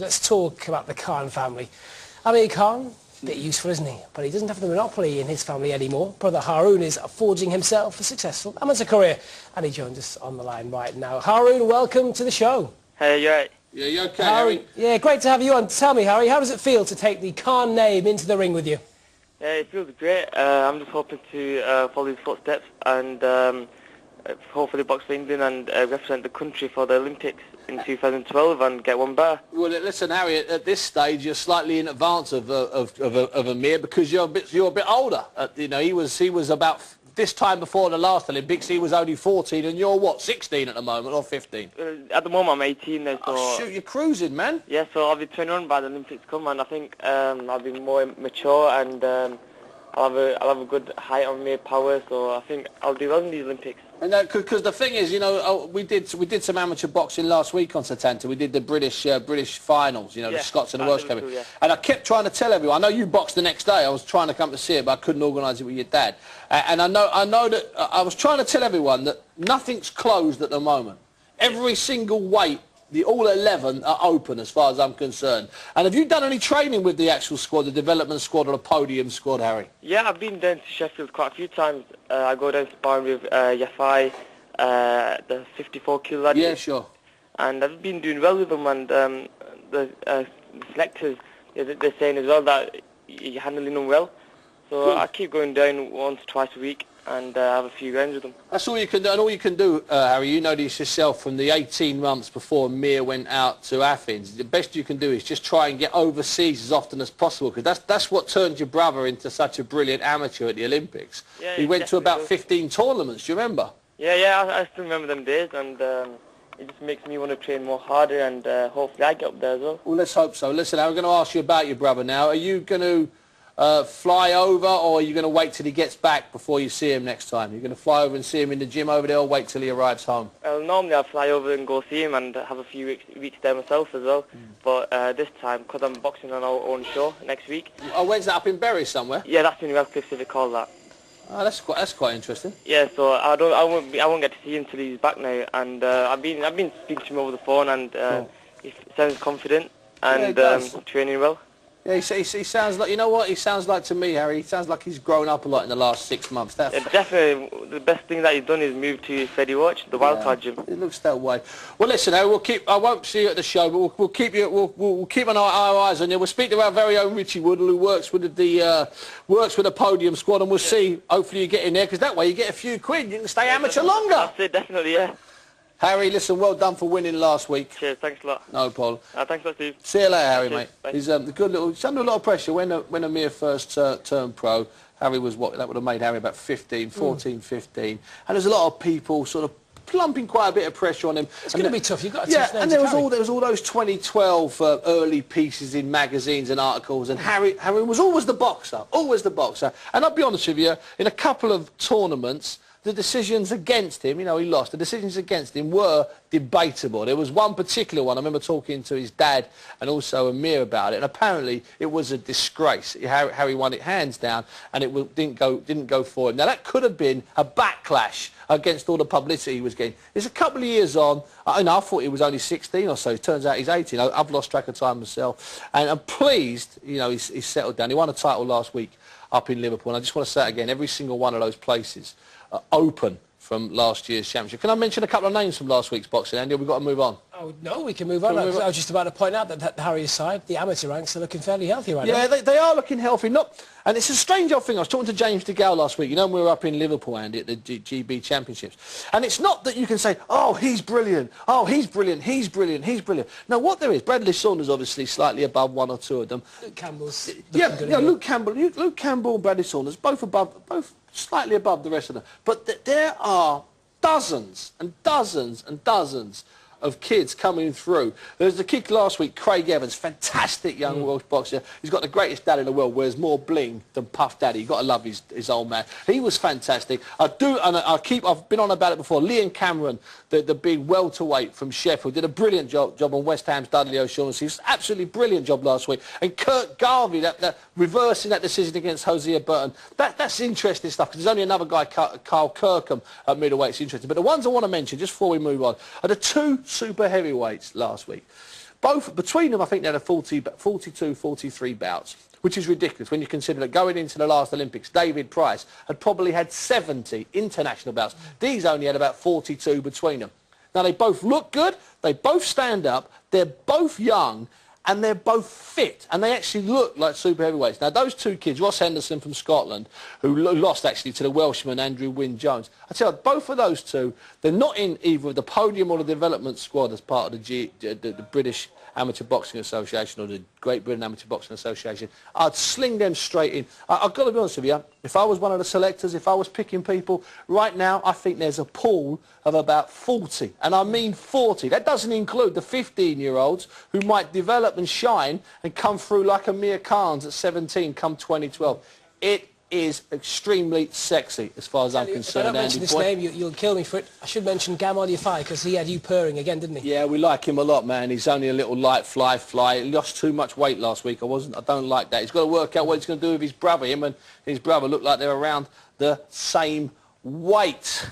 Let's talk about the Khan family. Amir Khan, a bit useful, isn't he? But he doesn't have the monopoly in his family anymore. Brother Haroon is forging himself a successful amateur career, and he joins us on the line right now. Haroon, welcome to the show. Hey, you right? Yeah, you okay, Harry? Yeah, great to have you on. Tell me, Harry, how does it feel to take the Khan name into the ring with you? Yeah, it feels great. I'm just hoping to follow his footsteps and hopefully box for England and represent the country for the Olympics in 2012 and get one better. Well, listen, Harry, at this stage you're slightly in advance of Amir because you're a bit older. You know, he was about this time before the last Olympics. He was only 14, and you're what, 16 at the moment or 15? At the moment I'm 18 now, so... Oh, shoot, you're cruising, man. Yeah, so I'll be 21 by the Olympics come, and I think I'll be more mature and I'll have a good height on me, power, so I think I'll do well in the Olympics. And because the thing is, you know, we did some amateur boxing last week on Satanta. We did the British finals, you know, the Scots and the Welsh coming. Yeah. And I kept trying to tell everyone. I know you boxed the next day. I was trying to come to see it, but I couldn't organise it with your dad. And I know that I was trying to tell everyone that nothing's closed at the moment. Every single weight, all 11 are open as far as I'm concerned. And have you done any training with the actual squad, the development squad or the podium squad, Harry? Yeah, I've been down to Sheffield quite a few times. I go down sparring with Yafai, the 54 kilo lad. Yeah, sure. And I've been doing well with them, and the selectors, they're saying as well that you're handling them well. So good. I keep going down once, twice a week and have a few rounds with them. That's all you can do, and all you can do, Harry, you know this yourself from the 18 months before Amir went out to Athens. The best you can do is just try and get overseas as often as possible, because that's what turned your brother into such a brilliant amateur at the Olympics. Yeah, he went to about 15 tournaments, do you remember? Yeah, I still remember them days, and it just makes me want to train more harder, and hopefully I get up there as well. Well, let's hope so. Listen, I'm going to ask you about your brother now. Are you going to fly over, or are you going to wait till he gets back before you see him next time? You're going to fly over and see him in the gym over there, or wait till he arrives home? Normally I'll fly over and go see him and have a few weeks there myself as well. But this time, because I'm boxing on our own show next week. Oh, when's that, up in Bury somewhere? Yeah, that's in Radcliffe, if they call that. Oh, that's quite interesting. Yeah, so I won't get to see him until he's back now, and I've been speaking to him over the phone, and he sounds confident and training well. Yeah, he sounds like, you know what, he sounds like to me, Harry, he sounds like he's grown up a lot in the last 6 months. Yeah, definitely, the best thing that he's done is move to Freddie Watch, the wildcard gym. It looks that way. Well, listen, Harry, I won't see you at the show, but we'll keep our eyes on you. We'll speak to our very own Richie Woodall, who works with the podium squad, and we'll see, hopefully you get in there, because that way you get a few quid, you can stay amateur longer. That's it, definitely, yeah. Harry, listen, well done for winning last week. Cheers, thanks a lot. No problem. Thanks a lot, Steve. See you later, Harry, Cheers, mate. bye. He's he's under a lot of pressure. When Amir first turned pro, Harry was what? That would have made Harry about 15, 14, 15. And there's a lot of people sort of plumping quite a bit of pressure on him. It's going to be tough. You've got a tough name and there was all those 2012 early pieces in magazines and articles, and Harry was always the boxer, always the boxer. And I'll be honest with you, in a couple of tournaments, the decisions against him, you know, he lost, the decisions against him were debatable. There was one particular one, I remember talking to his dad and also Amir about it, and apparently it was a disgrace. Harry won it hands down, and it didn't go for him. Now, that could have been a backlash against all the publicity he was getting. It's a couple of years on, I thought he was only 16 or so. It turns out he's 18. I've lost track of time myself. And I'm pleased, you know, he's settled down. He won a title last week up in Liverpool, and I just want to say it again, every single one of those places open from last year's championship. Can I mention a couple of names from last week's boxing, Andy? We've got to move on. Oh, no, we can move on. I was just about to point out that Harry's side, the amateur ranks, are looking fairly healthy right now. Yeah, they are looking healthy. And it's a strange old thing. I was talking to James DeGale last week. You know, we were up in Liverpool, Andy, at the GB Championships. And it's not that you can say, oh, he's brilliant. Oh, he's brilliant. He's brilliant. He's brilliant. No, what there is, Bradley Saunders obviously slightly above one or two of them. Luke Campbell's Luke Campbell and Bradley Saunders, both slightly above the rest of them. But there are dozens and dozens and dozens of kids coming through. There's the kid last week, Craig Evans, fantastic young Welsh boxer. He's got the greatest dad in the world, wears more bling than Puff Daddy. You've got to love his old man. He was fantastic. I've been on about it before. Liam Cameron, the big welterweight from Sheffield, did a brilliant job on West Ham's Dudley O'Shaughnessy. He was an absolutely brilliant job last week. And Kurt Garvey, that reversing that decision against Hosea Burton, that's interesting stuff, because there's only another guy, Carl Kirkham, at middleweight, it's interesting. But the ones I want to mention, just before we move on, are the two super heavyweights last week. Both, between them, I think they had 42, 43 bouts, which is ridiculous when you consider that going into the last Olympics, David Price had probably had 70 international bouts. These only had about 42 between them. Now, they both look good, they both stand up, they're both young, and they're both fit, and they actually look like super heavyweights. Now, those two kids, Ross Henderson from Scotland, who lost actually to the Welshman Andrew Wynne-Jones, I tell you, both of those two, they're not in either the podium or the development squad as part of the British Amateur Boxing Association or the Great Britain Amateur Boxing Association. I'd sling them straight in. I've got to be honest with you, if I was one of the selectors, if I was picking people, right now I think there's a pool of about 40, and I mean 40. That doesn't include the 15-year-olds who might develop and shine and come through like Amir Khan's at 17 come 2012. It is extremely sexy as far as I'm concerned. If I don't mention this name, you'll kill me for it. I should mention Gamal Yafai because he had you purring again, didn't he? Yeah, we like him a lot, man. He's only a little light fly. He lost too much weight last week. I don't like that. He's got to work out what he's going to do with his brother. Him and his brother look like they're around the same weight.